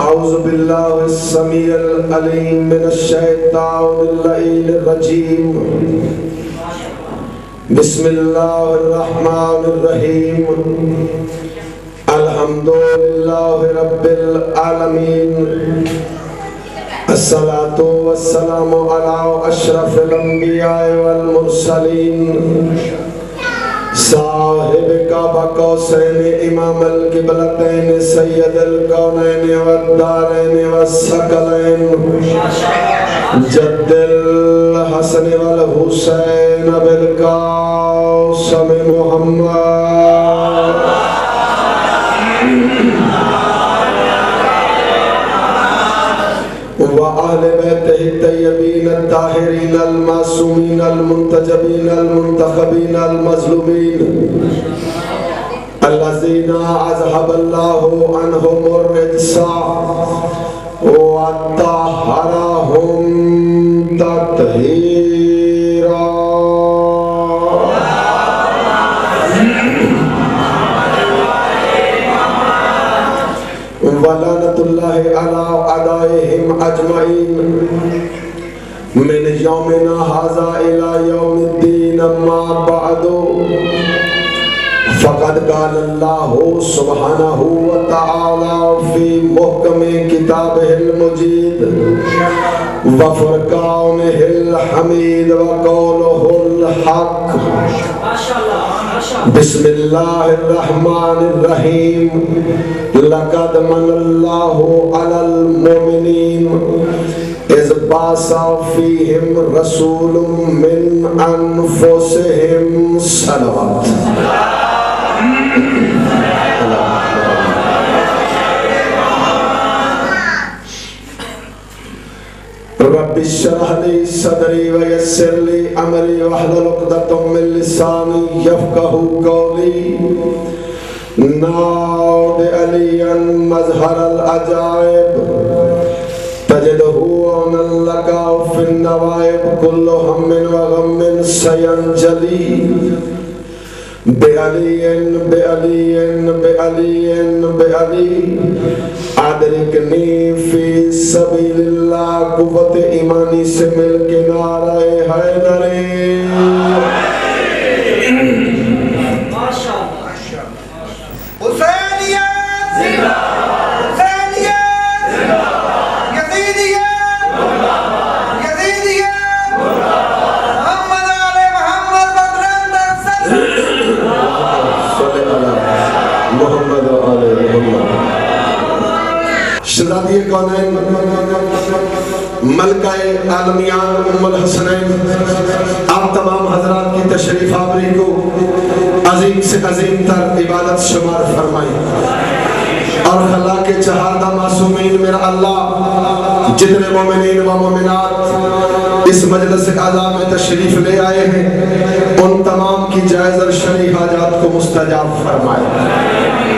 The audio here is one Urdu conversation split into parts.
اعوذ باللہ السمیع العلیم من الشیطان اللعین الرجیم بسم اللہ الرحمن الرحیم الحمدللہ رب العالمین الصلاة والسلام علی اشرف الانبیاء والمرسلین صاحب کعبہ قوسین امام القبلتین سید الکونین والدارین والثقلین جد الحسن والحسین بالقاسم محمد وآل بیتہ الطیبین الطاہرین المعصومین المنتجبین المنتخبین المظلومین الذین اذهب اللہ عنہم الرجس وطہرہم تطہیرا ولعنت اللہ علی اعدائہم اجمعین من یومنا ھذا الی یوم الدین اما بعد فقد قال اللہ سبحانہ وتعالی فی محکم کتابہ المجید وفرقانہ الحمید وقولہ الحق بسم اللہ الرحمن الرحیم لقد من اللہ علی المؤمنین اذ بعث فیہم رسول من انفسہم صلوات رب اشرح لي صدري ويسر لي امري واحلل عقدة من لساني يفقهوا قولي ناود عليا مظهر العجائب تجده عونا لك في النوائب كل هم وغم سينجلي بعلي ادرکنی فی سبیل اللہ قوت ایمانی سے مل کے نعرہ حیدری شہزادی کونین ملکہ عالمیان ام الحسنین آپ تمام حضرات کی تشریف آوری کو عظیم سے عظیم تر عبادت شمار فرمائی اور خلا کے چہاردہ معصومین میرا اللہ جتنے مومنین و مومنات اس مجلس اعظم میں تشریف لے آئے ہیں ان تمام کی جائز اور شرعی حاجات کو مستجاب فرمائے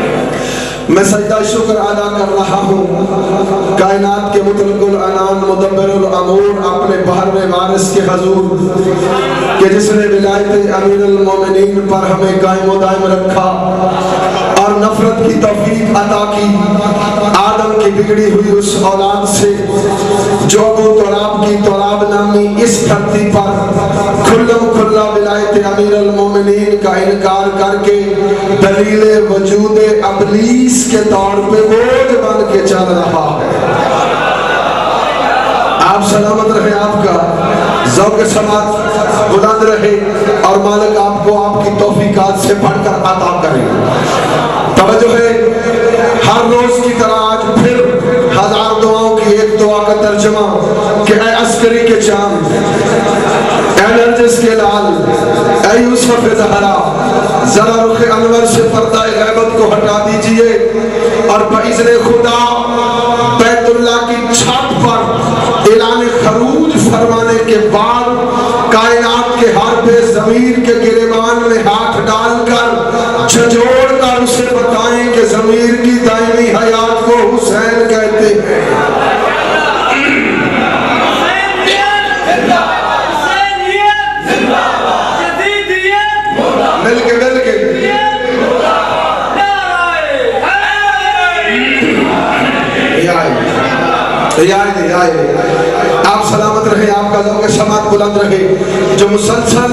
میں سجدہ شکر ادا کر رہا ہوں کائنات کے مطلق العنان مدبر الامور اپنے بحر وارث کے حضور کہ جس نے ولایت امیر المومنین پر ہمیں قائم و دائم رکھا اور نفرت کی توفیق عطا کی آدم کی بگڑی ہوئی اس اولاد سے جو ابو تراب کی تراب نامی اس دھرتی پر کھلم کھلا ولایت امیر المومنین کا انکار کر کے دلیل وجود ابلیس کے طور پہ بوجھ بن کے چل رہا ہے آپ سلامت رہے آپ کا ذوق سماعت بلند رہے اور مالک آپ کو آپ کی توفیقات سے بڑھ کر عطا کرے توجہ ہے ہر روز کی طرح آج پھر ہزار دعاؤں کی ایک دعا کا ترجمہ کہ اے عسکری کے چاند اے نرجس کے لال اے یوسف زہرا ذرا رخ انور سے پردہ غیبت کو ہٹا دیجئے اور باذن خدا بیت اللہ کی چھت پر اعلان خروج فرمانے کے بعد کائنات کے ہر بے ضمیر کے گریبان میں ہاتھ ڈال کر جھنجھوڑ کر اسے بتائیں کہ ضمیر کی دائمی حیات کو حسین کہتے ہیں مل کے یہ آئے آپ سلامت رہیں، آپ کا ذوق سماعت بلند رہے۔ جو مسلسل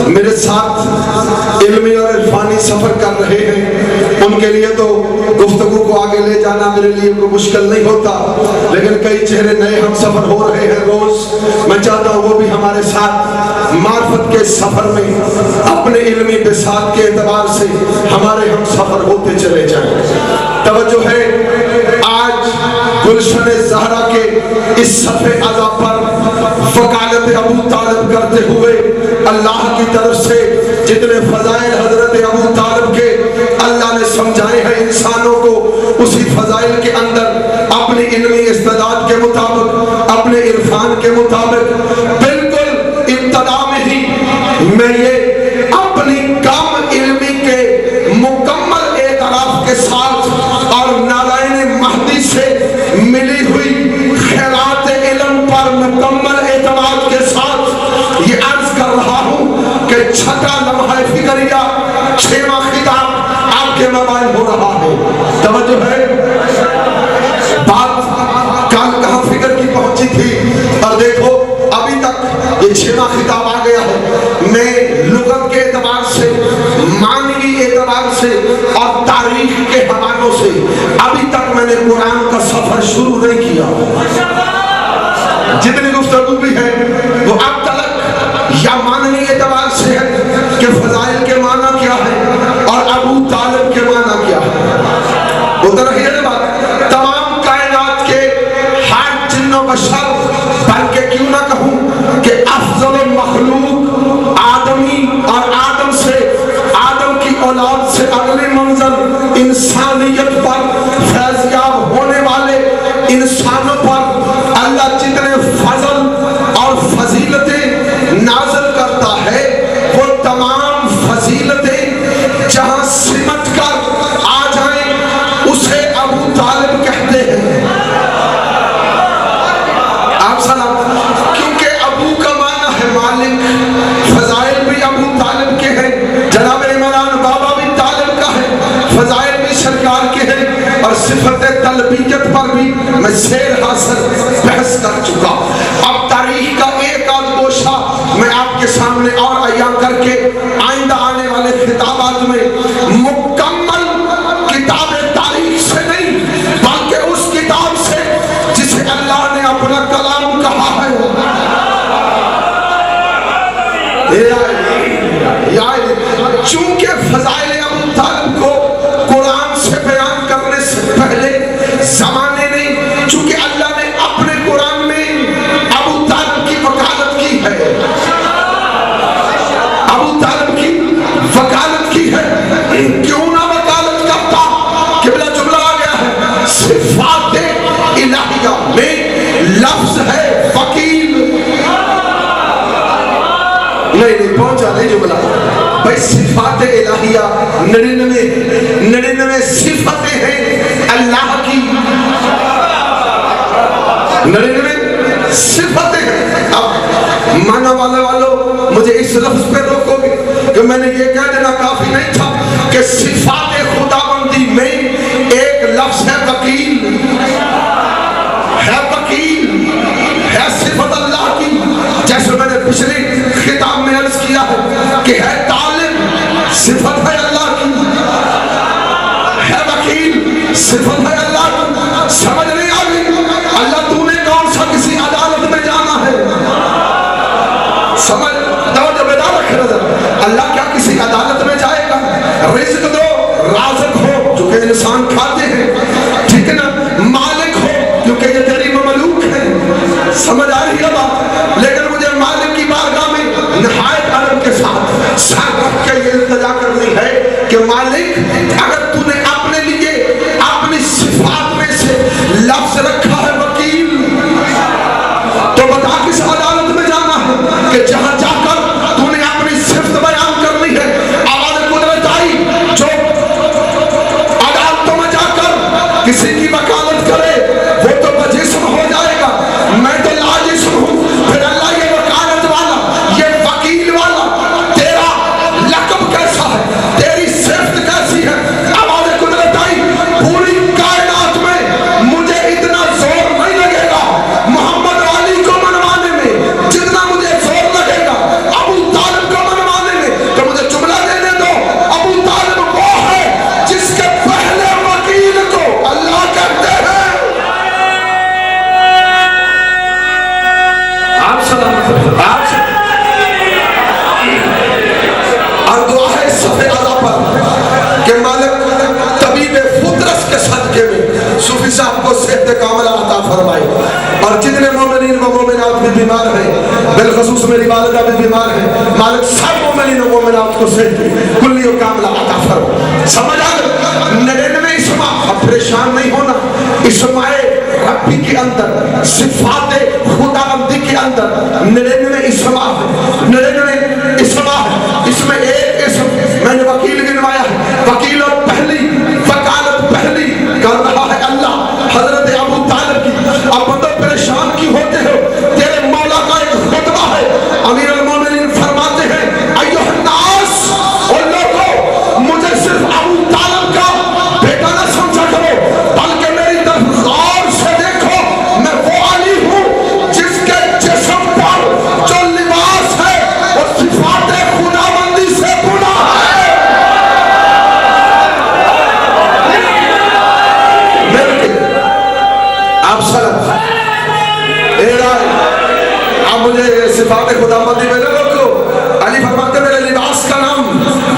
میرے ساتھ علمی اور عرفانی سفر کر رہے ہیں ان کے لیے تو گفتگو کو آگے لے جانا میرے لیے کوئی مشکل نہیں ہوتا، لیکن کئی چہرے نئے ہم سفر ہو رہے ہیں روز، میں چاہتا ہوں وہ بھی ہمارے ساتھ معرفت کے سفر میں اپنے علمی بساط کے اعتبار سے ہمارے ہم سفر ہوتے چلے جائیں۔ توجہ ہے، آج گلشن زہرا کے اس صفحے اعلیٰ پر وکالت ابو طالب کرتے ہوئے اللہ کی طرف سے جتنے فضائل حضرت ابو طالب کے اللہ نے سمجھائے ہیں انسانوں کو، اسی فضائل کے اندر اپنی علمی استعداد کے مطابق، اپنے عرفان کے مطابق، بالکل ابتدا میں ہی میں یہ اپنی کم علمی کے مکمل اعتراف کے ساتھ اور نالائن مہدی سے ملی ہوئی خیرات علم پر مکمل اعتماد کے ساتھ یہ عرض کر رہا ہوں کہ چھٹا لمحہ فکریہ 6واں خطاب آپ کے مابین ہو رہا ہے۔ توجہ ہے، بات کل کہاں فکر کی پہنچی تھی اور دیکھو ابھی تک یہ 6واں خطاب آ گیا ہے۔ میں لغت کے اعتبار سے، معنوی اعتبار سے اور تاریخ کے حوالوں سے ابھی تک میں نے قرآن کا سفر شروع نہیں کیا۔ جتنی گفتگو بھی ہے وہ اب تک یا معنوی اعتبار سے ہے کہ فضائل کے معنی کیا ہے اور ابو طالب کے معنی کیا ہے۔ ادھر ہی ہے بات، تمام کائنات کے ہر جن و بشر، بلکہ کیوں نہ کہوں کہ افضل مخلوق آدمی اور آدم سے، آدم کی اولاد سے اگلی منزل انسانیت پر فیضیاب ہونے والے انسانوں پر اللہ جتنے فضل اور فضیلتیں نازل کرتا ہے وہ تمام فضیلتیں جہاں سمٹ کر آ جائیں اسے ابو طالب کہتے ہیں۔ آپ سلام، کیونکہ ابو کا معنی ہے مالک، فضائل بھی ابو طالب کے ہیں، جناب عمران بابا بھی طالب کا ہے، فضائل بھی سرکار کے ہیں، اور صفت تلبیت پر بھی میں سیر حاصل بحث کر چکا۔ اب تاریخ کا ایک آدھ گوشہ میں آپ کے سامنے اور عیاں کر کے آئندہ آنے والے خطابات میں مکمل کتاب تاریخ سے نہیں بلکہ اس کتاب سے جسے اللہ نے اپنا کلام کہا ہے، چونکہ فضائل ابو طالب کو قرآن سے بیان کرنے سے پہلے زمانے نے، چونکہ اللہ نے اپنے قرآن میں ابو طالب کی وکالت کی ہے، ابو طالب کی وکالت کی ہے، کیوں نہ وکالت کرتا؟ قبلہ جملہ آ گیا ہے، صفات الہیہ میں لفظ ہے وکیل، نہیں پہنچا نہیں جملہ بھائی، صفات الہیہ 99 صفتیں ہیں اللہ کی، 99 صفتیں ہیں۔ اب مانا والوں مجھے اس لفظ پہ روکو گے کہ میں نے یہ کہہ دینا کافی نہیں تھا کہ صفات خداوندی میں ایک لفظ ہے وکیل، ہے وکیل، ہے صفت اللہ کی، جیسے میں نے پچھلے خطاب میں عرض کیا ہے کہ ہے طالب، صفت ہے اللہ کی، ہے وکیل، صفت ہے اللہ کی۔ سمجھ نہیں آ گئی؟ اللہ تو نے کون سا کسی عدالت میں جانا ہے؟ سمجھ توجہ بیدار رکھ نظر، اللہ کیا کسی عدالت میں جائے گا؟ رزق دو، رازق ہو جو کہ انسان کھاتے ہیں، ٹھیک ہے نا، مالک ہو کیونکہ یہ تیری مملوک ہے، سمجھ آ رہی ہے بات؟ لیکن مجھے مالک کی بارگاہ میں نہایت ادب کے ساتھ سر رکھ کے یہ التجا کرنی ہے کہ مالک اگر تو نے اپنے لیے اپنی صفات میں سے لفظ رکھا ہے وکیل، تو بتا کس عدالت میں جانا ہے کہ جہاں جا کر تو نے اپنی صفت بیان کرنی ہے۔ آواز قدرت آئی، جو عدالتوں میں جا کر کسی کی وکالت کرے وہ تو بجسم ہو جائے گا، میں تو لاجسم ہوں، پھر اللہ یہ وکالت والا، یہ وکیل والا، تیرا لقب کیسا ہے، تیری صفت کیسی ہے؟ آواز قدرت آئی، پوری کائنات میں مجھے اتنا زور نہیں لگے ہونا اسماء ربی کے اندر، صفات خداوندی کے اندر 99 اسما ہے، 99 اسما ہے۔ اس میں ایک اسم میں نے وکیل گنوایا ہے، وکیل اور پہلی وکالت پہلی کر رہا ہے اللہ، حضرت ابو طالب کی۔ اب تو پریشان کی ہوتے ہو، تیرے مولا کا ایک خطبہ ہے، امیر المومنین فرماتے ہیں ایھا الناس، اور لوگوں مجھے صرف ابو طالب کا بیٹا نہ سمجھا کرو، بلکہ میری طرف غور سے دیکھو، میں وہ علی ہوں جس کے جسم پر جو لباس ہے وہ صفات خداوندی سے بنا ہے۔ آپ سلام اب مجھے صفات خداوندی میں نہ روکو۔ علی فرماتے میرے لباس کا نام،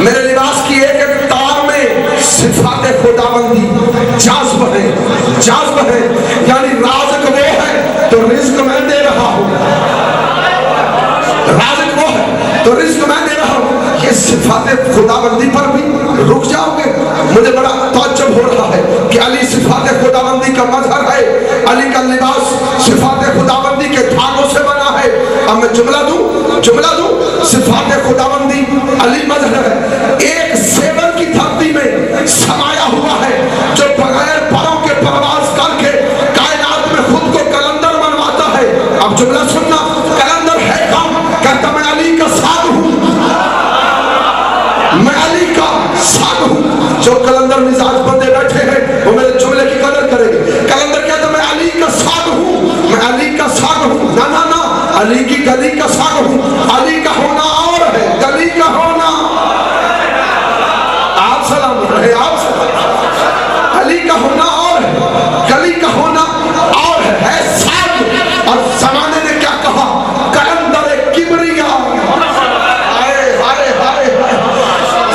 میرے لباس کی ایک ایک تار میں صفات خداوندی جذب ہے، جذب ہے، یعنی رازق وہ ہے تو رزق میں دے رہا ہوں، رازق وہ ہے تو رزق میں دے رہا ہوں۔ یہ صفات خداوندی پر بھی رک جاؤ گے؟ مجھے بڑا تعجب ہو رہا ہے کہ علی صفات خداوندی کا مظہر ہے، علی کا لباس صفات خداوندی کے دھاگوں سے بنا ہے۔ اب میں جملہ دوں، صفات خداوندی علی مظہر ہے، ایک زیور کی دھرتی میں سمایا ہوا ہے جو بغیر پروں کے پرواز کر کے کائنات میں خود کو کلندر بنواتا ہے۔ اب جملہ سننا، کلندر ہے کون؟ کہتا میں علی کا ساگ ہوں، میں علی کا ساگ ہوں۔ جو کلندر مزاج بندے بیٹھے ہیں وہ میرے جملے کی قدر کرے گی۔ کلندر کہتا میں علی کا ساگ ہوں، میں علی کا ساگ ہوں، نہ نہ نہ، علی کی گلی کا ساگ ہوں۔ علی کا ہونا اور ہے، گلی کا ہونا، آپ سلام رہے، آپ سلام، علی کا ہونا اور ہے، گلی کا ہونا اور ہے ساگ۔ اور زمانے نے کیا کہا؟ کلندر کبریا،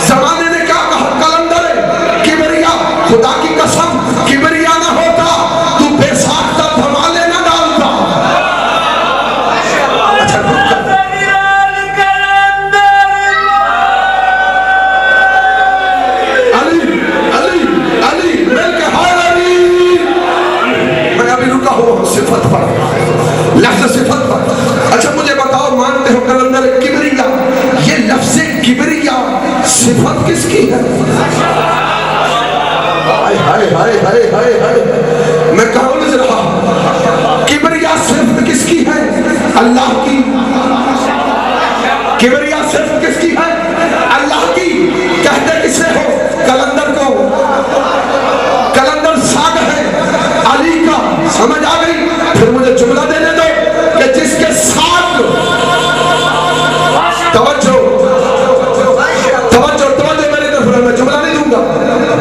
زمانے نے کیا کہا؟ کلندر کبریا۔ خدا کی قسم کبریا نہ ہوتا تو بے ساختہ دھمالے نہ ڈالتا۔ اچھا علی علی علی مل کے ہائے علی، میں ابھی رکا ہوا صفت پر، لفظ صفت پر۔ اچھا مجھے بتاؤ، مانتے ہو کلندر کبریا، یہ لفظ کبریا صفت کس کی ہے؟ ہائے ہائے ہائے ہائے ہائے ہائے، میں کہاں نظر رہا؟ کبریا صفت کس کی ہے؟ اللہ کی۔ کبریا صفت کس کی ہے؟ اللہ کی۔ کہتے کسے ہو؟ کلندر کو۔ کلندر ساگ ہے علی کا، سمجھ آ گئی؟ پھر مجھے جملہ دینے دو کہ جس کے ساگ، توجہ میری طرف، میں جملہ نہیں دوں گا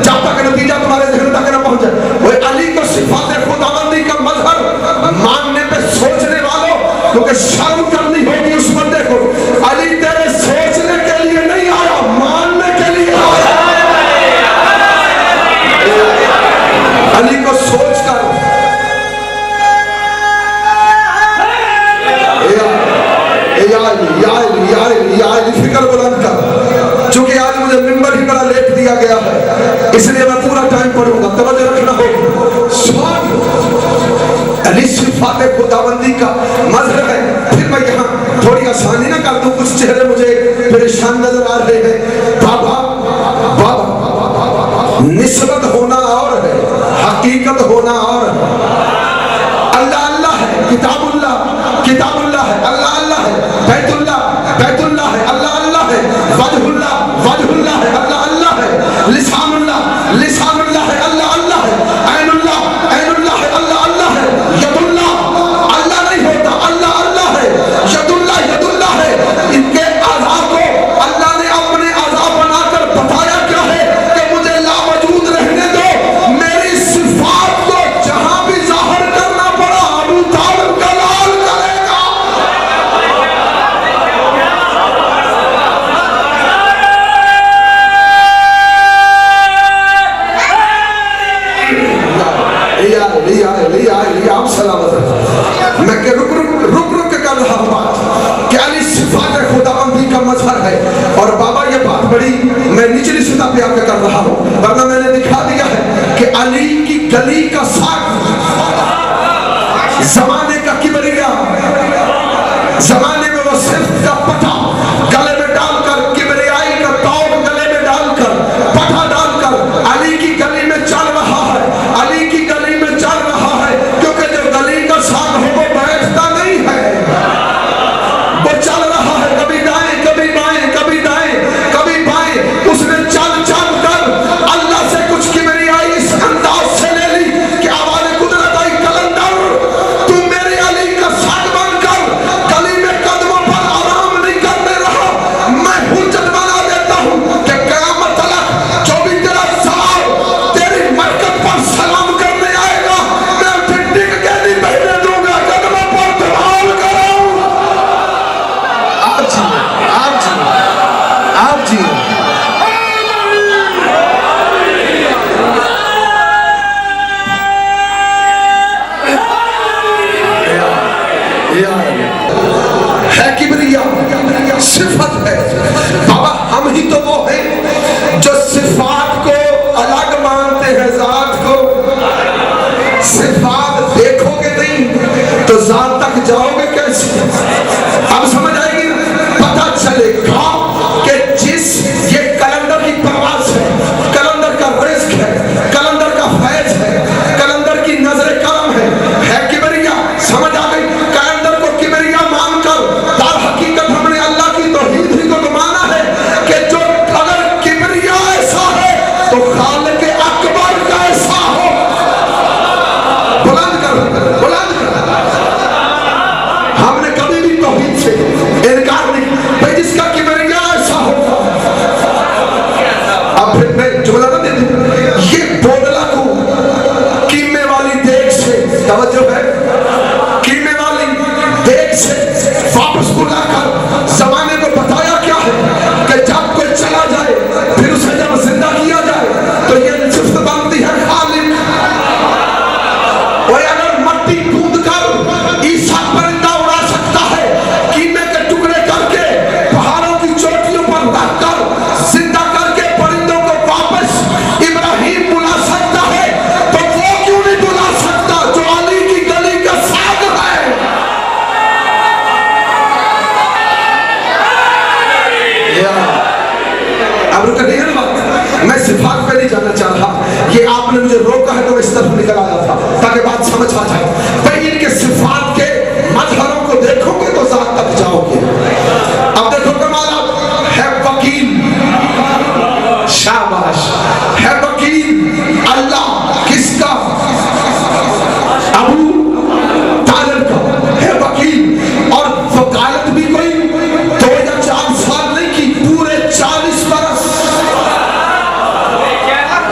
جب تک نتیجہ تمہارے ذہن تک نہ پہنچے۔ وہ علی کو صفات خداوندی کا مظہر ماننے پہ سوچنے والوں، کیونکہ شرم کرنی ہوگی اس بندے کو، علی تیرے سوچنے کے لیے نہیں آیا، ماننے کے لیے آیا۔ علی کو سوچ کر یا علی فکر بلند کر، چونکہ آج مجھے ممبر ہی بڑا لیٹ دیا گیا ہے، اس لیے میں پورا ٹائم پڑھوں گا، توجہ رکھنا ہوگی۔ سوال علی صفات خداوندی کا مظہر ہے۔ پھر میں یہاں تھوڑی آسانی نہ کر دوں، کچھ چہرے مجھے پریشان نظر آ رہے ہیں۔ بابا نسبت ہونا اور ہے، حقیقت ہونا اور ہے۔ اللہ اللہ ہے، کتاب اللہ ہے، اللہ اللہ ہے، بیت اللہ ہے، اللہ اللہ ہے، وجہ اللہ ہے، اللہ اللہ ہے، لسان اللہ ہے، اللہ اللہ ہے، عین اللہ ہے، اللہ اللہ ہے، ید اللہ نہیں ہوتا، اللہ اللہ ہے، ید اللہ ہے۔ ان کے اعضاء کو اللہ نے اپنے اعضاء بنا کر بتایا کیا ہے کہ مجھے لاموجود رہنے دو، میری صفات کو جہاں بھی ظاہر کرنا پڑا ابو طالب کا لال کرے گا۔ آپ سلامت رکھیں۔ میں کہ رک کے کر رہا ہوں بات کہ علی صفات خداوندی کا مظہر ہے، اور بابا یہ بات بڑی میں نچلی سطح پہ آ کے کر رہا ہوں، ورنہ میں نے دکھا دیا ہے کہ علی کی گلی کا ساگ، زمانے کا کبریا، زمانے میں وہ صرف کا پٹھا گلے میں ڈال کر، کبریائی کا توڑ گلے میں ڈال کر، پٹھا ڈال کر علی کی گلی میں چل رہا ہے، علی کی گلی میں چل رہا ہے، کیونکہ جو گلی کا ساگ ہو وہ بیٹھتا نہیں ہے، وہ چل رہا ہے، کبھی دائیں کبھی بائیں، کبھی دائیں کبھی بائیں، اس نے چل چل کر اللہ سے کچھ کبریائی اس انداز سے لے لی کہ آواز قدرت آئی، کلندر تو میرے علی کا ساگ بن کر گلی میں قدموں پر آرام نہیں کرنے رہا، میں حجت بنا دیتا ہوں کہ قیامت تک جو بھی تیرا سوال تیری مرکز پر سلام کرنے آئے گا، میں اسے ٹک کے نہیں بیٹھنے دوں گا، قدموں پر دھمال کروں۔ آپ جی ہے کبریا، صفت ہے بابا، ہم ہی تو وہ ہیں جو صفات کو الگ مانتے ہیں ذات کو، صفات دیکھو گے نہیں تو ذات تک جاؤ گے کیسے؟ اب سمجھ آئے گی، پتہ چلے گا کہ جس یہ کلندر کی پرواز ہے، کلندر کا رزق ہے، کلندر کا فیض ہے، کلندر کی نظر کرم ہے کبریا، سمجھ آ گئی؟ کلندر کو کبریا مان کر در حقیقت ہم نے اللہ کی توحید ہی کو تو مانا ہے کہ جو اگر کبریا ایسا ہے تو خالق اکبر کا ایسا ہو، بلند کر بلند کر۔ ہم نے کبھی بھی توحید سے انکار نہیں، بھئی جس کا کبریا ایسا ہو۔ اب پھر میں جملہ نہ دے دوں، یہ بودلہ کو قیمے والی دیکھ سے، توجہ ہے، قیمے والی دیکھ سے واپس بلا کر زمانے کو بتایا کیا ہے کہ جب کوئی چلا جائے پھر اسے جب زندہ کیا جائے تو یہ صفت بنتی ہے خالق۔ وہ اگر مٹی کود کر عیسیٰ پرندہ اڑا سکتا ہے، قیمے کے ٹکڑے کر کے پہاڑوں کی چوٹیوں پر رکھ کر زندہ کر کے پرندوں کو واپس ابراہیم بلا سکتا ہے، تو وہ کیوں نہیں بلا سکتا جو علی کی گلی کا ساگ ہے؟ اب رکا نہیں ہے نا بات، میں صفات پہ نہیں جانا چاہ رہا، یہ آپ نے مجھے روکا ہے تو اس طرف نکل آیا تھا تاکہ بات سمجھ آ جائے۔ بھئی ان کے صفات کے مظہروں کو دیکھو گے تو ذات تک جاؤ گے۔ اب دیکھو کمالات، ہے وکیل، شاباش، ہے وکیل اللہ کس کا؟ ابو طالب کا ہے وکیل، اور وکالت بھی کوئی 2 یا 4 سال نہیں کی، پورے 40 برس۔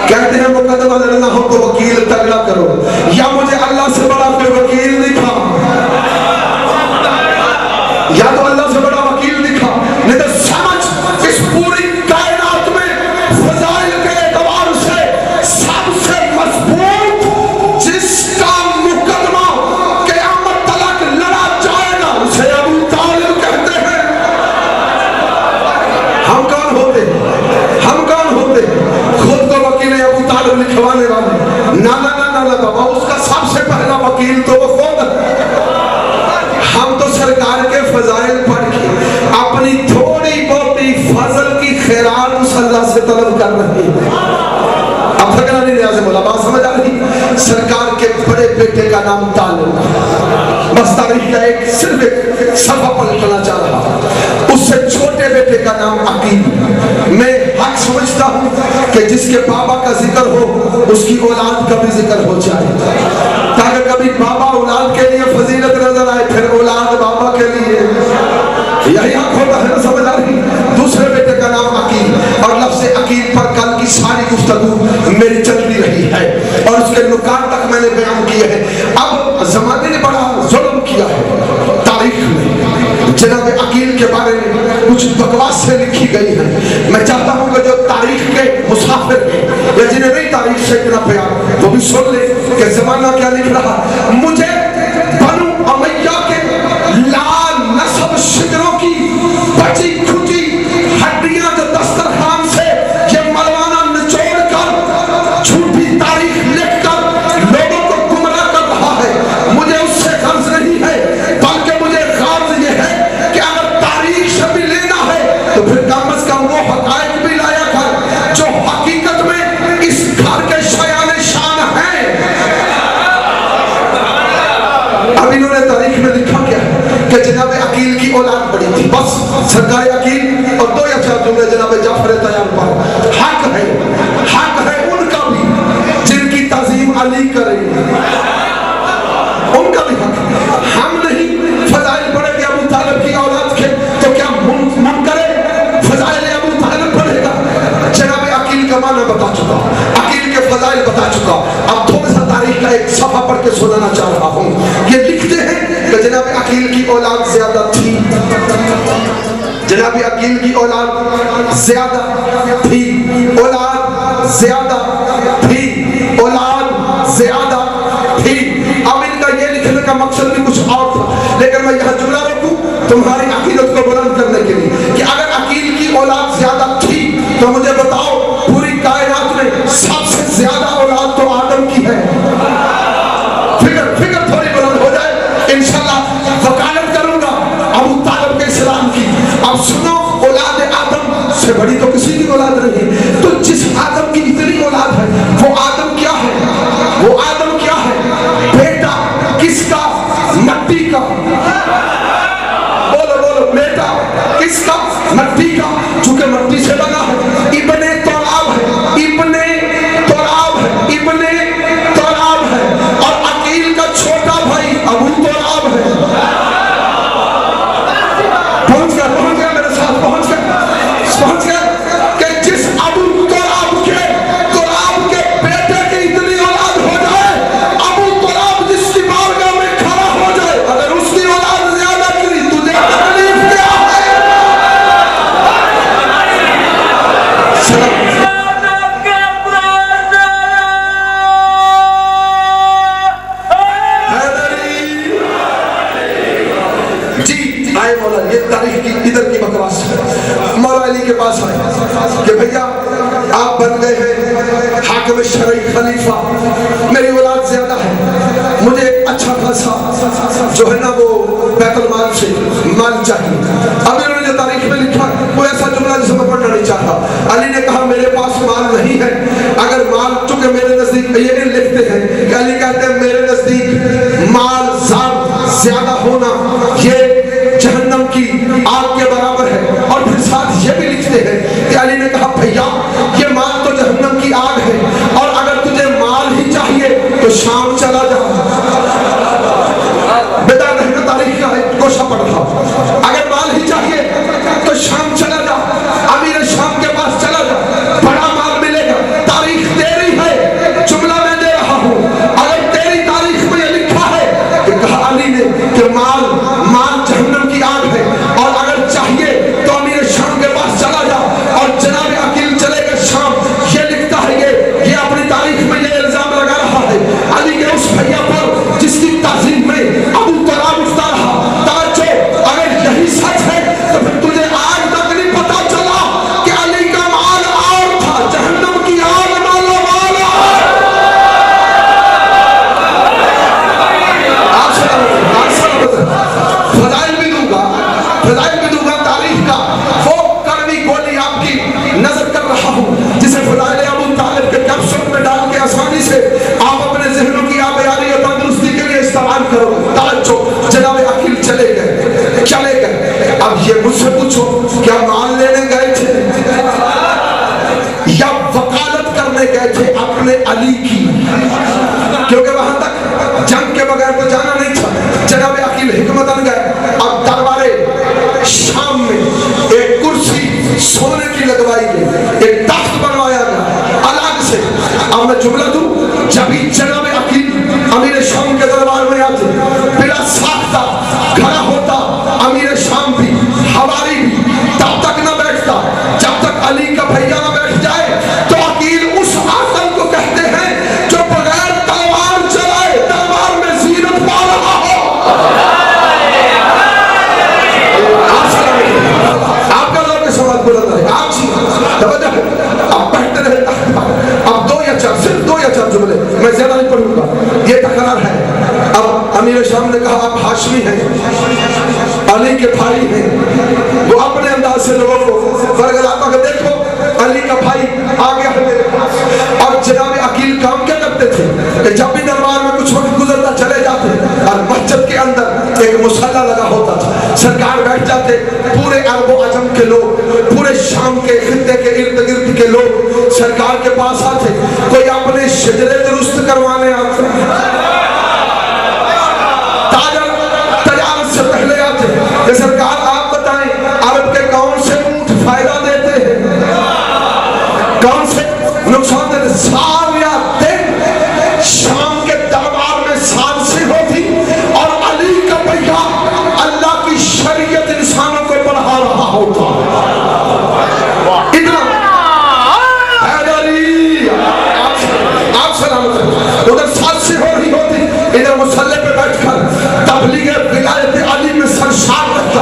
کہتے ہیں مقدمہ لڑنا ہو تو وکیل تگڑا کرو، یا مجھے اللہ سے بڑا کوئی وکیل دکھا، یا تو اللہ سے بڑا وکیل دکھا، نہیں تو سمجھ اس پوری کائنات میں فضائل کے اعتبار سے سب سے مضبوط جس کا مقدمہ قیامت تک لڑا جائے گا اسے ابو طالب کہتے ہیں۔ ہم کون ہوتے؟ ہم کون ہوتے؟ خود کو وکیل ابو طالب لکھوانے والے؟ نہ بابا، اس کا سب سے پہلا وکیل تو وہ خود ہے۔ ہم تو سرکار کے فضائل پڑھ کے اپنی تھوڑی بہتی فضل کی خیرات اس اللہ سے طلب کر رہے ہیں۔ اب تھکنا نہیں ریاض مولا، بات سمجھ آ رہی؟ سرکار کے بڑے بیٹے کا نام طالب، بس تاریخ کا صرف ایک صفحہ پلٹنا چاہ رہا، اس سے چھوٹے بیٹے کا نام عقیل۔ میں حق سمجھتا ہوں کہ جس کے بابا کا ذکر ہو اس کی اولاد کا بھی ذکر ہو جائے، تاکہ کبھی بابا اولاد کے لیے فضیلت نظر آئے پھر اولاد بابا کے لیے، یہی حق ہوتا ہے نا، سمجھ آ رہی؟ دوسرے بیٹے کا نام عقیل، اور لفظ عقیل پر کل کی ساری گفتگو میری چلتی رہی ہے اور اس کے نکات تک میں نے بیان کیے ہیں۔ اب زمانے نے بڑا ظلم کیا ہے تاریخ میں، جناب عقیل کے بارے میں کچھ بکواس سے لکھی گئی ہے۔ میں چاہتا ہوں کہ جو تاریخ کے مسافر ہیں یا جنہیں نہیں تاریخ سے اتنا پیار، وہ بھی سن لیں کہ زمانہ کیا لکھ رہا۔ مجھے بنو امیہ کے لال نسب شدروں کی بچی کھچی ہڈیاں جو دسترخوان سے یہ ملوانا نچوڑ کر جھوٹی تاریخ لکھ کر کہ جناب عقیل کی اولاد بڑی تھی. بس سرکار عقیل اور دو یا چار جملے جناب جعفر طیار پر. حق ہے ان کا بھی جن کی تعظیم علی کرے, ان کا بھی حق ہے. ہم نہیں فضائل پڑھے گے ابو طالب کی اولاد کے تو کیا من کرے فضائل ابو طالب پڑھے گا. جناب عقیل کا معنی بتا چکا, عقیل کے فضائل بتا چکا. اب تھوڑا سا تاریخ کا ایک صفحہ پڑھ کے سنانا چاہ رہا ہوں. یہ لکھتے ہیں کہ جناب عقیل کی اولاد زیادہ تھی, جناب عقیل کی اولاد زیادہ تھی, اولاد زیادہ تھی, اولاد زیادہ تھی. اب ان کا یہ لکھنے کا مقصد بھی کچھ اور تھا, لیکن میں یہاں جملہ رکھوں تمہاری عقیدت کو بلند کرنے کے لیے کہ اگر عقیل کی اولاد زیادہ تھی تو مجھے بتاؤ پوری کائنات میں سب سے زیادہ اولاد تو آدم کی ہے. فکر تھوڑی بلند ہو جائے انشاءاللہ وکالت کروں گا ابو طالب کے اسلام کی. اب سنو, اولاد آدم سے بڑی تو کسی کی اولاد نہیں. تو جس آدم کی اتنی اولاد ہے وہ آدم کیا ہے, وہ آدم کیا ہے, بیٹا کس کا, مٹی کا. بولو بیٹا کس کا, مٹی کا. چونکہ مٹی سے بنا ہے, ابن تراب ہے, ابن تراب ہے, ابن تراب ہے. اور عقیل کا چھوٹا بھائی ابو تراب ہے. پہنچ گیا میرے ساتھ, پہنچ گیا کہ جس ابو تراب کے بیٹے کی اتنی اولاد ہو جائے, ابو تراب جس کی بارگاہ میں کھڑا ہو جائے, اگر اس کی اولاد زیادہ کی تجھے تکلیف کیا ہے. جی آئے مولا, یہ تاریخ کی ادھر کی بکواس ہے. مولا علی کے پاس آئے کہ بھیا آپ بن گئے ہیں حاکم شرعی خلیفہ, میری اولاد زیادہ ہے, مجھے اچھا خاصا جو ہے نا وہ بیت المال سے مال چاہیے. اب انہوں نے جو تاریخ میں لکھا وہ ایسا جملہ جسے میں پڑھنا نہیں چاہتا. علی نے کہا میرے پاس مال نہیں ہے, اگر مال, چونکہ میرے نزدیک یہ نہیں لکھتے ہیں کہ علی کہتے ہیں میرے نزدیک مال زیادہ ہونا یہ جہنم کی آگ کے برابر ہے. اور پھر ساتھ یہ بھی لکھتے ہیں کہ علی نے کہا بھیا یہ مال تو جہنم کی آگ ہے, اور اگر تجھے مال ہی چاہیے تو شام چلا جا. بیدار رہنا, تاریخ کا ہے گوشہ پڑھتا. اگر مال ہی چاہیے تو شام چلا جا, امیر شام کے پاس چلا جا, بڑا مال ملے گا. تاریخ تیری ہے, جملہ میں دے رہا ہوں. اگر تیری تاریخ میں یہ لکھا ہے کہ کہا علی نے کہ مال جہنم کی آگ ہے, اور اگر چاہیے تو امیر شام کے پاس چلا جا, اور جناب عقیل چلے گا شام, یہ لکھتا ہے یہ اپنی تاریخ میں یہ الزام لگا رہا ہے علی کے اس بھیا پر جس کی تعظیم میں ابو تراب اٹھتا رہا. توجہ, اگر یہی سچ ہے تو پھر تجھے آج تک نہیں پتا چلا کہ علی کا مال اور تھا, جہنم کی آگ مالا مالا. فضائل بھی دوں گا تاریخ کا. وہ کڑوی گولی آپ کی نظر کر رہا ہوں جسے فضائل ابو طالب کے کیپسول میں ڈال کے آسانی سے آپ اپنے ذہنوں کی آبیاری اور تندرستی کے لیے استعمال کرو. توجہ, جناب عقیل چلے گئے. اب یہ مجھ سے پوچھو کیا مال لینے گئے تھے یا وکالت کرنے گئے تھے اپنے علی کی, کیونکہ وہاں تک جنگ کے بغیر تو جانا نہیں تھا. جناب عقیل حکمتاً گئے. اب دربارے شام میں ایک کرسی سونے کی لگوائی گئی, ایک تخت بنوایا گیا الگ سے. اب میں جملہ دوں, جب ہی جناب عقیل امیر شام کے دربار میں آتے, بلا ساختہ کھڑا ہوتا امیر شام بھی, حواری بھی, تب تک نہ بیٹھتا جب تک علی کا بھیا نہ بیٹھ جائے. تو عقیل اس آقل کو کہتے ہیں جو بغیر تلوار چلائے تلوار میں زینت پا رہا ہو. آپ کا لوگ سوال بلند ہے, آپ جی توجہ, اب بیٹھتے رہے. اب صرف دو یا چار جملے, میں زیادہ نہیں پڑھوں گا, یہ تکرار ہے. اب امیر شام نے کہا آپ ہاشمی ہیں, علی کے بھائی ہیں. وہ اپنے انداز سے لوگوں کو برگلاتا کہ دیکھو علی کا بھائی آ گیا ہے میرے پاس. اور جناب عقیل کام کیا کرتے تھے کہ جب بھی دربار میں کچھ وقت گزرتا چلے جاتے, اور مسجد کے اندر ایک مصلی لگا ہوتا تھا, تھے پورے عرب و عجم کے لوگ، پورے شام کے خطے کے ارد گرد کے لوگ سرکار کے پاس آتے، کوئی اپنے شجرے درست کروانے آتے، تجارت سے پہلے آتے کہ سرکار آپ بتائیں عرب کے کون سے اونٹ فائدہ دیتے ہیں، کون سے نقصان دیتے ہیں۔ سال یا دن شام کے دربار میں سازشیں ہوتی اور علی کا بھیا اللہ کی شریعت انسانوں کو پڑھا رہا ہوتا، اتنا حیدری آپ سلامت ہیں۔ ادھر سازشیں ہو رہی ہوتی، ادھر مسلح پہ بیٹھ کر تبلیغ ولایت علی میں سرشار رکھتا،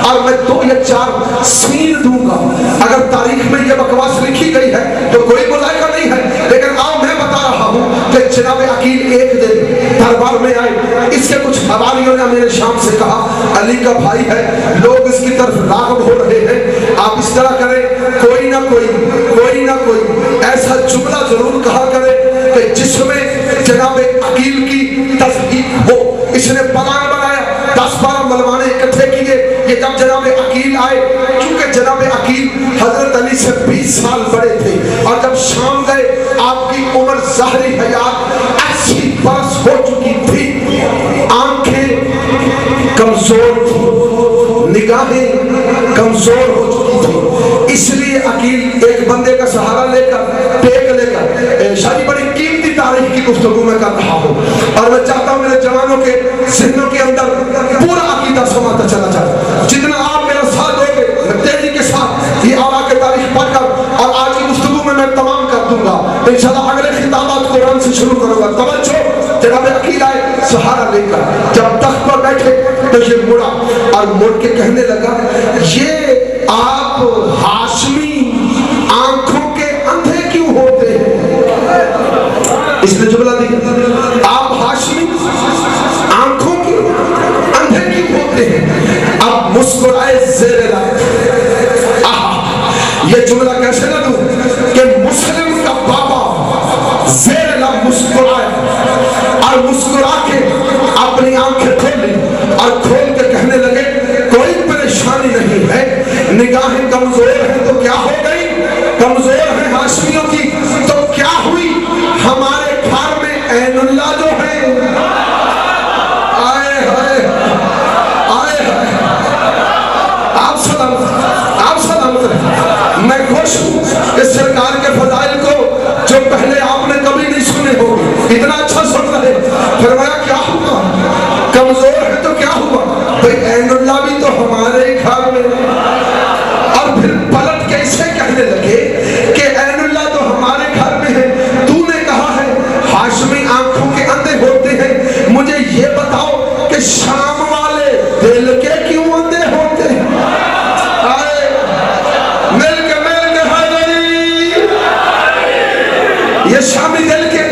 اور میں 2 یا 4 سین دوں گا۔ اگر تاریخ میں یہ بکواس لکھی گئی ہے تو کوئی ملائکہ نہیں ہے، لیکن آؤ میں بتا رہا ہوں کہ جناب عقیل ایک دن دربار میں آئے، اس کے کچھ حواریوں نے میرے شام سے کہا علی کا بھائی ہے، لوگ اس کی طرف راغب ہو رہے ہیں، آپ اس طرح کریں کوئی نہ کوئی ایسا جملہ ضرور کہا کرے کہ جس میں جناب عقیل کی تصدیق ہو۔ اس نے پلان بنایا، 10-12 ملوانے اکٹھے کیے، یہ جب جناب عقیل آئے، کیونکہ جناب عقیل حضرت علی سے 20 سال بڑے تھے، اور جب شام گئے آپ کی عمر ظاہری حیات 80 برس ہو چکی تھی، آنکھیں کمزور تھی، نگاہیں کمزور ہو چکی تھی، اس لیے عقیل ایک بندے کا سہارا لے کر ٹیک لے کر شاید بڑی قیمتی تاریخ کی گفتگو میں کر رہا ہوں، اور میں چاہتا ہوں میرے جوانوں کے ذہنوں کے اندر پورا عقیدہ سماتا چلا جائے۔ جتنا آپ میرا ساتھ دو گے میں تیزی کے ساتھ یہ آقا کی تاریخ پڑھ کر اور آج کی گفتگو میں تمام کر دوں گا انشاءاللہ۔ اگلے خطابات قرآن سے شروع کروں گا۔ توجہ، جناب عقیل آئے سہارا لے کر، جب تخت پر بیٹھے تو یہ مڑا اور مڑ کے کہنے لگا یہ آپ ہاشمی آنکھوں کے اندھے کیوں ہوتے ہیں؟ اس نے جملہ دی آپ ہاشمی آنکھوں کے اندھے کیوں ہوتے ہیں؟ اب مسکرائے زیر لب، یہ جملہ کیسے نہ دوں کہ مسلم کا بابا زیر لب مسکرائے اور مسکرا کے اپنی آنکھیں کھولی اور کھول کے کہنے لگے کوئی پریشانی نہیں ہے، نگاہیں کمزور ہیں تو کیا ہو گئی، کمزور ہیں ہاشمیوں کی تو کیا ہوئی، ہمارے گھر میں عین اللہ جو ہے آئے ہائے آپ سلامت ہیں۔ میں خوش ہوں کہ سرکار کے فضائل کو جو پہلے آپ نے کبھی نہیں سنے ہو اتنا اچھا سن رہے، فرمایا کیا ہوا، کمزور ہے تو کیا ہوا، بھئی عین اللہ بھی تو ہمارے ہی گھر میں، اور پھر پلٹ کے اسے کہنے لگے کہ عین اللہ تو ہمارے گھر میں ہے، تو نے کہا ہے ہاشمی آنکھوں کے اندھے ہوتے ہیں، مجھے یہ بتاؤ کہ شام والے دل کے کیوں اندھے ہوتے ہیں؟ مل کے حیدری، یہ شامی دل کے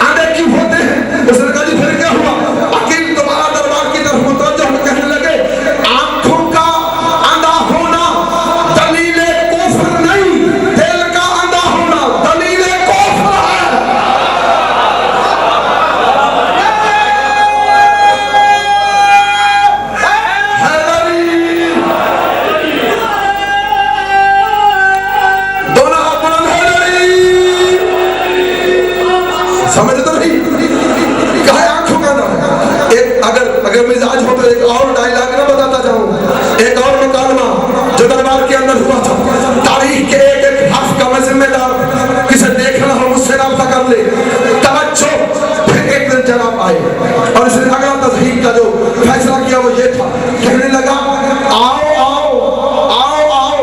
اندھے کیوں ہوتے ہیں؟ اس نے کہا جی پھر کیا ہوا؟ عقیل دوبارہ دربار کی طرف متوجہ ہو کہنے لگے آنکھوں کا اندھا ہونا دلیل کفر نہیں، دل کا اندھا ہونا دلیل کفر ہے۔ حیدری دونوں اپنا حیدری سمجھ تو نہیں کہا ہے آنکھوں کا اندھا۔ ایک اگر مزاج ہو تو ایک اور ڈائلاگ نہ بتاتا جاؤں، ایک اور مکالمہ جو دربار کے اندر ہوا تھا، تاریخ کے ایک ایک حرف کا میں ذمہ دار، کسے دیکھنا ہو مجھ سے رابطہ کر لے۔ توجہ، پھر ایک دن جناب آئے اور اس نے اگلا تضحیق کا جو فیصلہ کیا وہ یہ تھا، کہنے لگا آؤ آؤ آؤ آؤ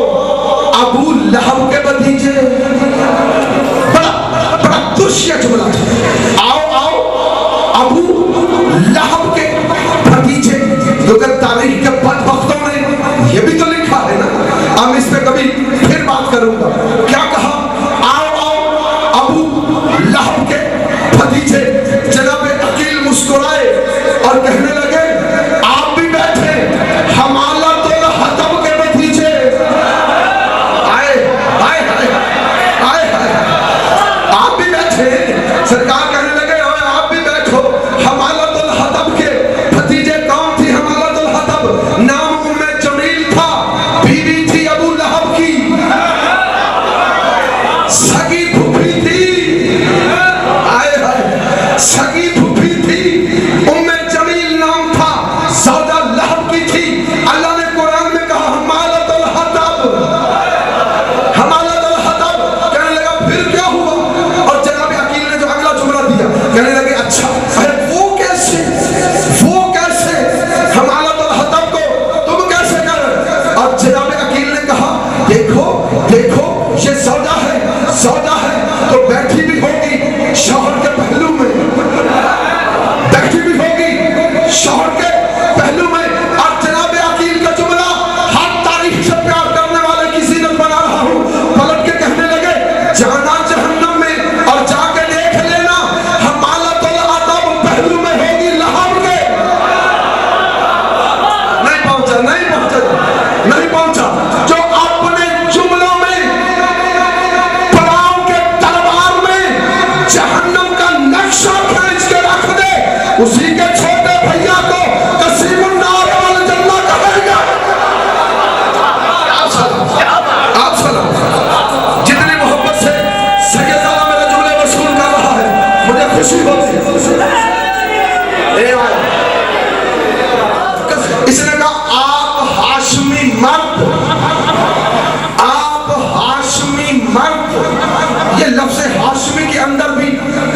ابو لہب کے بھتیجے، بڑا درشیہ جملہ تھا، آؤ آؤ ابو لہب کے بھتیجے، کیونکہ تاریخ کے بدبختوں نے یہ بھی تو لکھا ہے نا، اب اس پہ کبھی پھر بات کروں گا، کیا کہا آؤ آؤ ابو لہب کے بھتیجے۔ جناب عقیل مسکرائے اور کہنے لگے آپ بھی بیٹھے، حمالۃ الحطب کے بھتیجے، آئے آئے آئے آئے آپ بھی بیٹھے، سرکار کہنے لگے آپ بھی بیٹھو۔ حمالۃ الحطب کے بھتیجے کون تھی؟ حمالۃ الحطب نام ام جمیل تھا،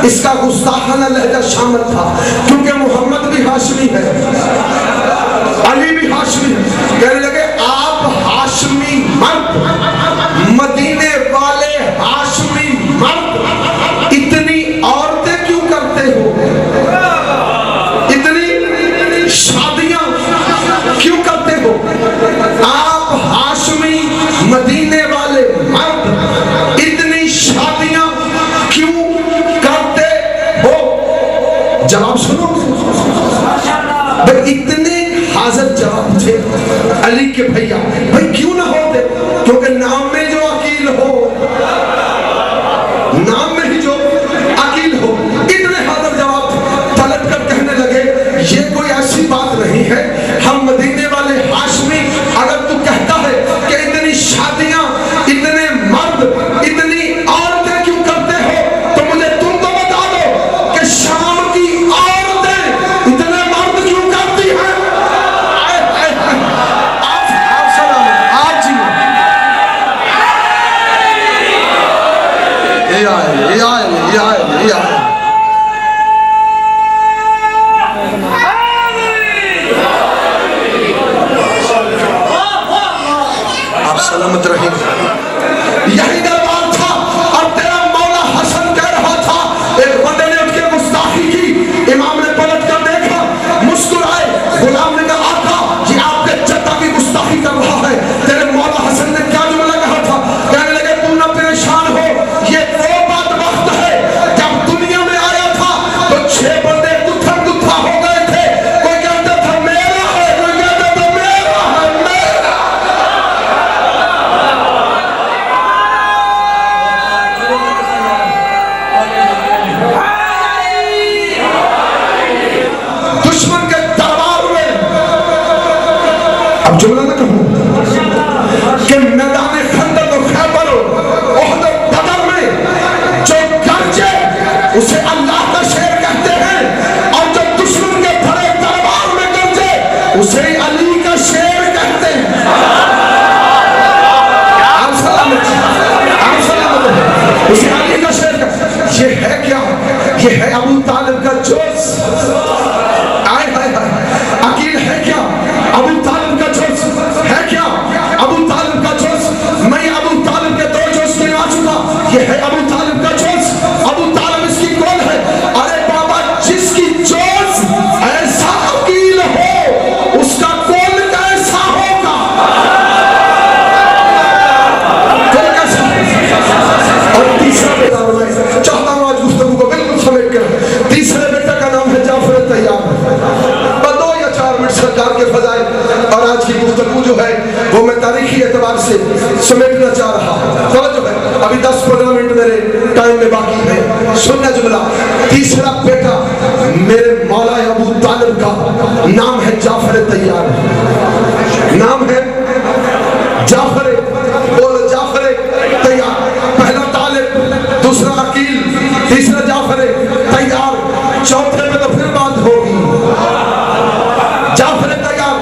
اس کا گستاخانہ لہجہ شامل تھا، کیونکہ محمد بھی ہاشمی ہے، علی بھی ہاشمی ہے۔ کہنے لگے آپ ہاشمی مرد، مدینے والے ہاشمی مرد، اتنی عورتیں کیوں کرتے ہو، اتنی شادیاں کیوں کرتے ہو؟ آپ ہاشمی مدینے والے مرد اتنی شادیاں کیوں کرتے ہو؟ جواب سنو بھئی، اتنے حاضر جواب تھے علی کے بھیا، بھئی کیوں نہ ہوتے؟ کیونکہ نام میں جو عقیل ہو، نام میں ہی جو عقیل ہو، اتنے حاضر جواب تھے۔ پلٹ کر کہنے لگے یہ کوئی ایسی بات نہیں ہے، ہم مدینے والے ہاشمی، اگر تو کہتا ہے کہ اتنی شادیاں، اتنے مرد، اتنی عورتیں کیوں کرتے ہو، تو مجھے تم تو بتا دو کہ شام کی عورتیں اتنے مرد کیوں کرتی ہیں؟ آپ سلام آج جی یہ آئے آپ سلامت رہیں۔ یہی دربار تھا اور تیرا مولا حسن کہہ رہا تھا، ایک بندے نے اٹھ کے گستاخی کی، امام نے پلٹ کر دیکھا، مسکرائے، غلام نے کہا آقا یہ آپ کے چچا کی گستاخی کر رہا ہے۔ تیرے مولا حسن نے کیا جملہ کہا تھا؟ کہنے لگے تو نہ پریشان ہو، یہ وہ بات وقت ہے جب دنیا میں آیا تھا تو 6 بندے دتھر دتھا ہو گئے تھے، کوئی کہتا تھا میرا ہے، کوئی کہتا تھا میرا ہے، میرا۔ دشمن کے دربار میں اب جملہ نہ کہوں کہ میدان خندق و خیبر و احد و بدر میں جو گرجے اسے اللہ کا شیر کہتے ہیں، اور جو دشمن کے بھرے دربار میں گرجے اسے علی کا شیر کہتے ہیں۔ آپ سلامت، اسے علی کا شیر کہتے ہیں۔ یہ ہے کیا؟ یہ ہے ابو طالب کا جوز۔ آئے ہائے ہائے، عقیل ہے کیا؟ ابو طالب کا جوز ہے کیا؟ ابو طالب کا جوز، میں ابو طالب کے 2 جوز گنوا چکا، یہ ہے ابو طالب کا جوز۔ ابو طالب اس کی کون ہے؟ ارے بابا جس کی جوز ایسا عقیل ہو اس کا کون کیسا ہوگا؟ کون کیسا؟ اور تیسرا بیٹا میں چاہتا ہوں آج گفتگو کو بالکل سمیٹ کر، تیسرے بیٹا کا نام ہے جعفر طیار۔ 2 یا 4 منٹ سرکار کے فضائل اور آج کی گفتگو جو ہے وہ میں تاریخی اعتبار سے سمیٹنا چاہ رہا ہوں۔ توجہ ہے، ابھی 10-15 منٹ میرے ٹائم میں باقی ہے۔ سننا جملہ، تیسرا بیٹا میرے مولا ابو طالب کا نام ہے جعفر طیار، نام ہے جعفر، بولو جعفر طیار۔ پہلا طالب، دوسرا عقیل، تیسرا جعفر طیار، چوتھے میں تو پھر بات ہوگی۔ جعفر طیار،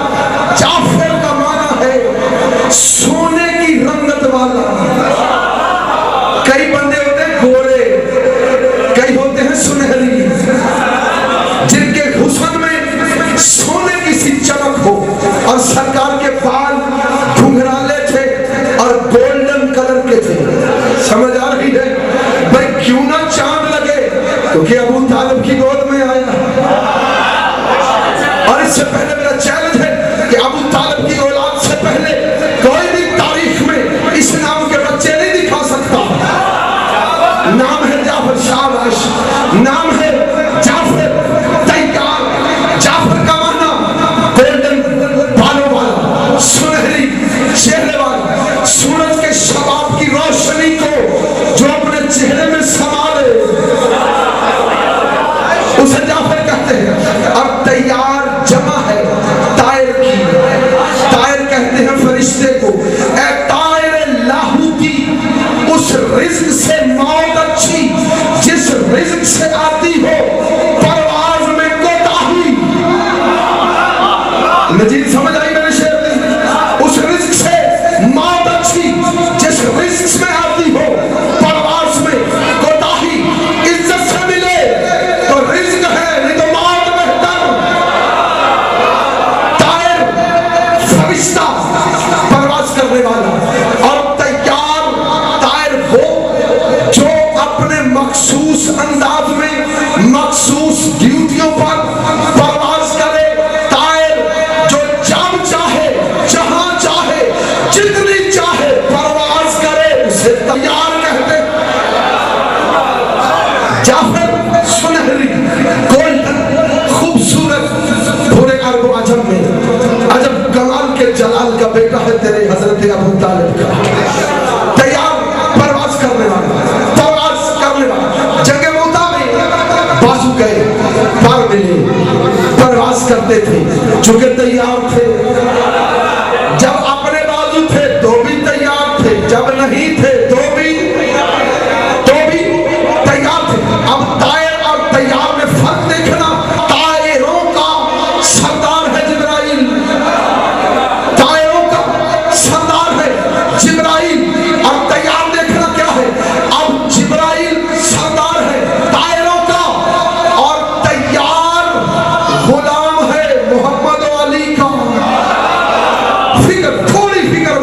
جعفر کا معنی ہے سونے کی رنگت والا۔ کئی بندے ہوتے ہیں گورے، کئی ہوتے ہیں سنہری، جن کے حسن میں سونے کی سی چمک ہو، اور سرکار کے بال گھنگرالے تھے اور گولڈن کلر کے تھے۔ سمجھ آ رہی ہے؟ بھئی کیوں نہ چاند لگے، کیونکہ ابو طالب کی گود میں آیا۔ اور اس سے پہلے میرا چیلنج ہے کہ ابو طالب کی اولاد سے پہلے کوئی بھی تاریخ میں اس نام کے بچے نہیں دکھا سکتا۔ نام ہے جعفر، شاباش، نام ہے جعفر طیار۔ جعفر کا معنی گولڈن بالوں والا، سنہری چہرے والا، سورج کے شباب کی روشنی کو جو اپنے چہرے میں سنبھالے، اسے جعفر کہتے ہیں۔ اب طیار جمع ہے طائر کی، طائر کہتے ہیں فرشتے کو۔ اے طائر لاہوتی، اس رزق سے موت اچھی جس رزق سے آتی ہو پرواز میں کوتاہی۔ مجید سمجھ آئی میرے شعر میں؟ اس رزق سے موت اچھی جس رزق میں آتی ہو پرواز میں کوتاہی، عزت سے ملے طالب کا بیٹا ہے تیرے حضرت ابو طالب کا، تیار پرواز کرنے والا، جنگ موتا میں بازو گئے، پار ملے، پرواز کرتے تھے چونکہ تیار تھے، جب اپنے بازو تھے تو بھی تیار تھے، جب نہیں تھے تو بھی تیار تھے۔ اب طائر اور تیار میں فرق دیکھنا، طائروں کا سردار ہے جبرائیل، طائروں کا سردار ہے جبرائیل، اور تیار دیکھنا کیا ہے، اب جبرائیل سردار ہے طائروں کا، اور تیار غلام ہے محمد و علی کا۔ تھوڑی فکر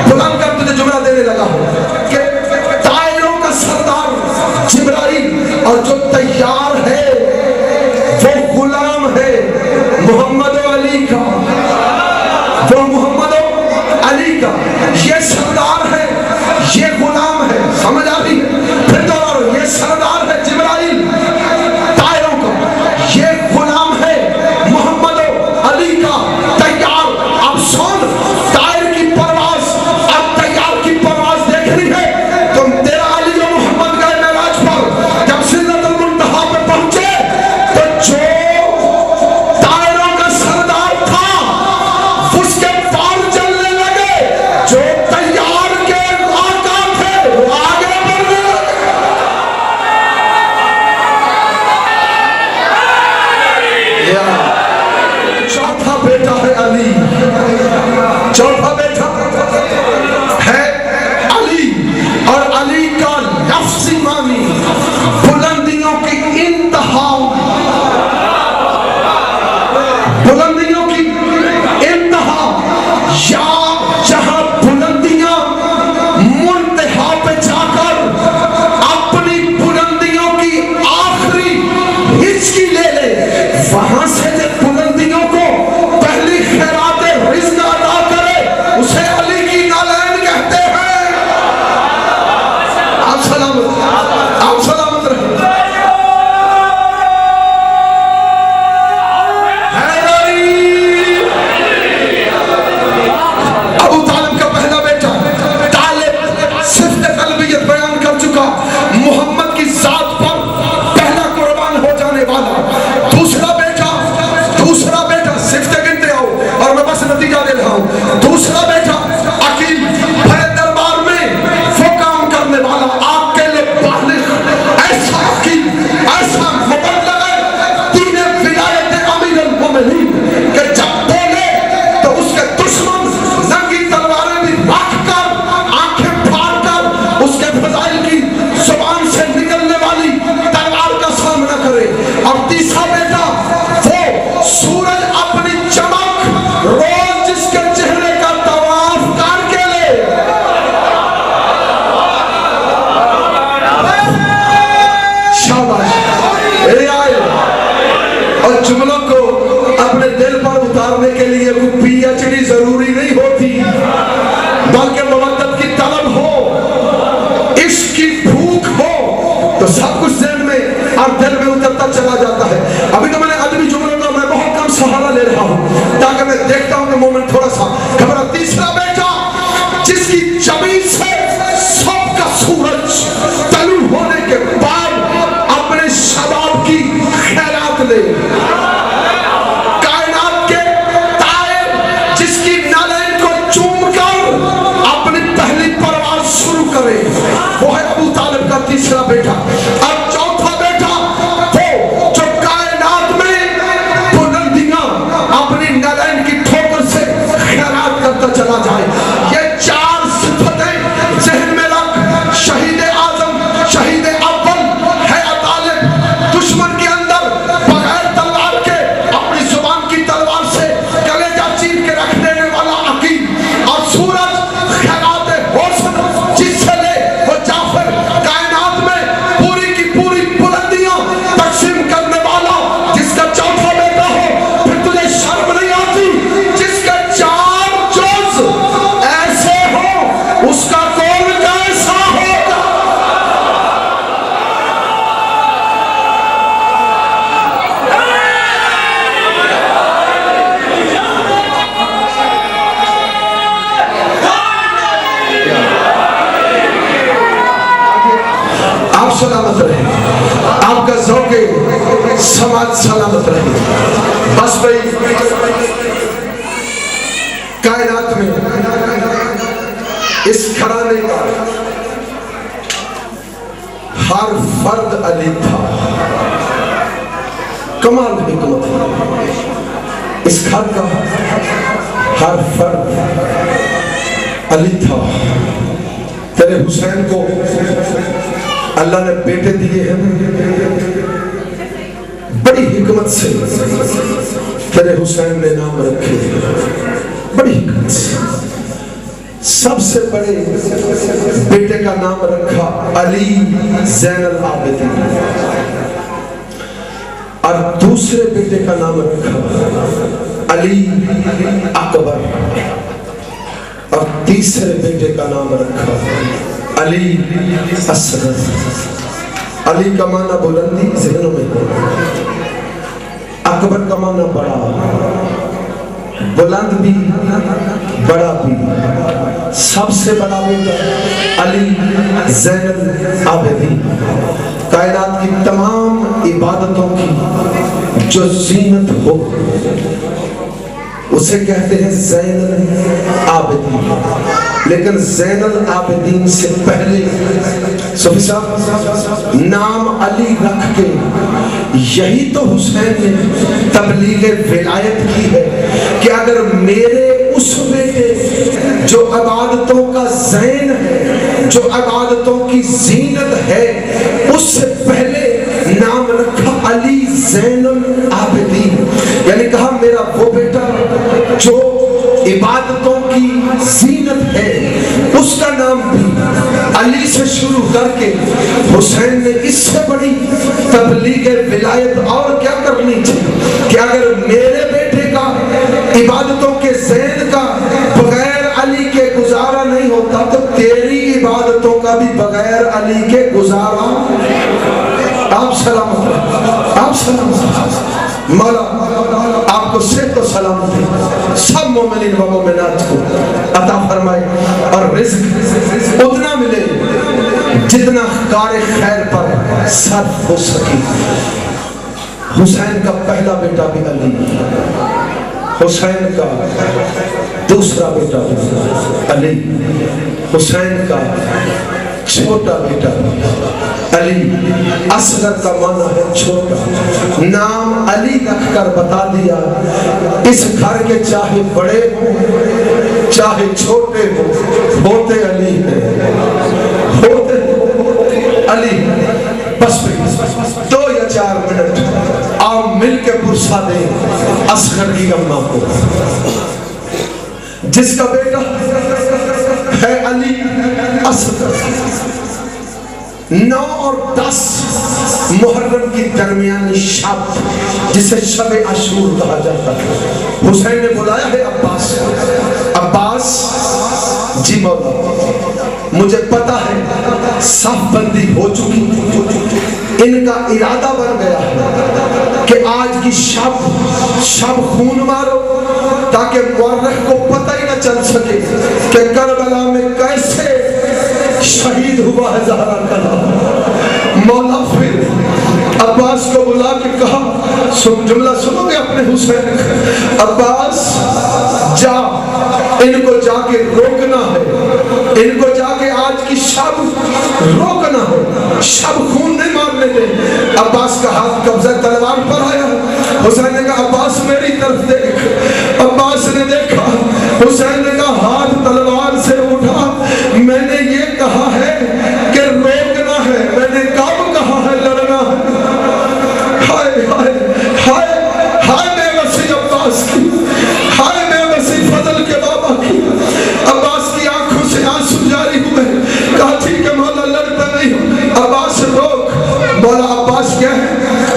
بلند کر تجھے جملہ دینے لگا ہوں کہ طائروں کا سردار جبرائیل، اور جو تیار ہے وہ غلام ہے محمد و علی کا، وہ محمد و علی کا، یہ سردار ہے یہ غلام ہے، سمجھ آ رہی ہے؟ پھر دوبارہ یہ سردار ہے جبرائیل طائروں کا، یہ غلام ہے محمد و علی کا، تیار۔ اب سن، طائر کی پرواز اب تیار کی پرواز دیکھنی ہے، تم تیرا علی و محمد گئے معراج پر، جب سدرۃ المنتہا پہ پہنچے تو جو طائروں کا سردار تھا اس کے پاؤں چلنے لگے، جو تیار کے آقا تھے وہ آگے بڑھنے لگے۔ چوتھا بیٹا ہے علی، چوتھا بیٹا ہے علی، اور علی کا لفظی معنی بلندیوں کی انتہا، بلندیوں کی انتہا، یا جہاں بلندیاں منتہا پہ جا کر اپنی بلندیوں کی آخری ہچکی لے لے، وہاں سے جب بلندیوں کو پہلی خیرات رزق ادا کرے اسے علی کی نالین کہتے ہیں۔ آپ سلامت رہیں۔ ابو طالب کا پہلا بیٹا طالب صفت قلبیت بیان کر چکا، محمد کی ذات پر پہلا قربان ہو جانے والا۔ دوسرا بیٹا صفت گنتے آؤ اور میں بس نتیجہ دے رہا ہوں، دوسرا بیٹا عقیل، بڑے دربار میں وہ کام کرنے والا، آپ کے لئے بالغ، ایسا عقیل، ایسا مبلغ ہے دین ولایت امیر المومنین کہ جب بولے تو اس کے دشمن ننگی تلواریں بھی رکھ کر، آنکھیں پھاڑ کر اس کے فضائل کی زبان سے نکلنے والی تلوار کا سامنا کرے۔ اور تیسرا بیٹا وہ سورج اپنی چمک روز جس کے چہرے کا طواف کر کے لے، شاباش، اے آئے، اور جملوں کو اپنے دل پر اتارنے کے لیے کوئی پی ایچ ڈی ضروری نہیں ہوتی، بلکہ مودت کی طلب ہو، عشق کی بھوک ہو تو سب کچھ ذہن میں اور دل میں اترتا چلا جاتا ہے۔ ابھی تو میں نے ادبی جملوں کا میں بہت کم سہارا لے رہا ہوں تاکہ میں دیکھتا ہوں کہ مومنٹ تھوڑا سا گھبرا۔ تیسرا بیٹا جس کی زمین سے سب کا سورج طلوع ہونے کے بعد اپنے شباب کی خیرات لے، جماعت سلامت رہے. بس بھائی کائنات میں اس گھرانے کا ہر فرد علی تھا. کمال حکمت ہے. اس گھر کا ہر فرد علی تھا. تیرے حسین کو اللہ نے بیٹے دیے ہیں, بڑی حکمت سے تیرے حسین نے نام رکھے, بڑی حکمت سے. سب سے بڑے بیٹے کا نام رکھا علی زین العابدین, اور دوسرے بیٹے کا نام رکھا علی اکبر, اور تیسرے بیٹے کا نام رکھا علی اصغر. علی کا معنی بلندی ذہنوں میں, اکبر کا معنی بڑا, بلند بھی بڑا بھی. سب سے بڑا بیٹا علی زین العابدین. کائنات کی تمام عبادتوں کی جو زینت ہو اسے کہتے ہیں زین العابدین. لیکن زین العابدین سے پہلے صوفی صاحب نام علی رکھ کے یہی تو حسین نے تبلیغ ولایت کی ہے کہ اگر میرے اس بیٹے جو عبادتوں کا زین ہے, جو عبادتوں کی زینت ہے, اس سے پہلے نام رکھا علی زین العابدین. یعنی کہا میرا وہ بیٹا جو عبادتوں کی زینت ہے اس کا نام بھی علی سے شروع کر کے حسین نے اس سے بڑی تبلیغ ولایت اور کیا کرنی تھی کہ اگر میرے بیٹے کا عبادتوں کے زین کا بغیر علی کے گزارا نہیں ہوتا تو تیری عبادتوں کا بھی بغیر علی کے گزارا. آپ سلامت, آپ سلامت. مولا آپ کو صحت و سلامتی سب مومنین و مومنات کو عطا فرمائے, اور رزق اتنا ملے جتنا کار خیر پر صرف ہو سکے. حسین کا پہلا بیٹا بھی علی, حسین کا دوسرا بیٹا علی, حسین کا چھوٹا بیٹا علی. اصغر کا معنی ہے چھوٹا. نام علی رکھ کر بتا دیا اس گھر کے چاہے بڑے ہوں چاہے چھوٹے ہوں ہوتے علی ہیں, ہوتے علی. بس 2 یا 4 منٹ آؤ مل کے پرسا دیں اصغر کی اماں کو, جس کا بیٹا ہے علی اصغر. 9 اور 10 محرم کی درمیانی شب جسے شب عاشور کہا جاتا ہے, حسین نے بلایا ہے عباس. عباس جی مولا مجھے پتا ہے صف بندی ہو چکی, ان کا ارادہ بن گیا ہے کہ آج کی شب خون مارو تاکہ مورخ کو پتہ ہی نہ چل سکے کہ کربلا میں کیسے شہید ہوا ہے زہرا کا نام. مولا پھر عباس کو بلا کے کہا, جملہ سنو گے اپنے حسین, عباس جا ان کو جا کے روکنا ہے, ان کو جا کے آج کی شب روکنا ہے, شب خون نہیں مارنے دے. عباس کا ہاتھ قبضہ تلوار پر آیا. حسین نے کہا عباس میری طرف دیکھ. عباس نے دیکھا, حسین نے کہا ہاتھ تلوار سے اٹھا, میں نے یہ کہا ہے کہ روکنا ہے, میں نے کب کہا ہے لڑنا ہے. ہائے ہائے ہائے ہائے بے وسی عباس کی, ہائے بے وسی فضل کے بابا کی. عباس کی آنکھوں سے آنسو جاری ہوئے. کہا ٹھیک ہے مولا لڑتا نہیں ہوں. عباس روک. مولا عباس کیا ہے,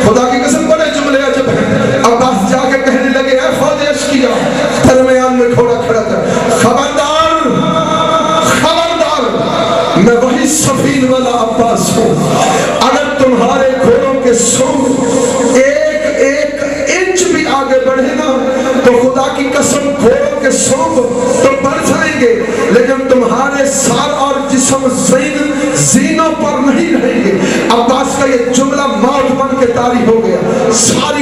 خدا کی قسم بڑے جملے عجب ہیں. عباس جا کے کہنے لگے اے فوج اشکیا, درمیان میں گھوڑا کھڑا کر, خبردار خبردار میں وہی سفین والا عباس ہوں. اگر تمہارے گھوڑوں کے سونگ ایک انچ بھی آگے بڑھے نا تو خدا کی قسم گھوڑوں کے سونگ تو بڑھ جائیں گے, لیکن تمہارے سار اور جسم زینوں پر نہیں رہیں گے. عباس کا یہ جملہ موت بن کے طاری ہو گیا. ساری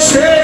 6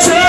6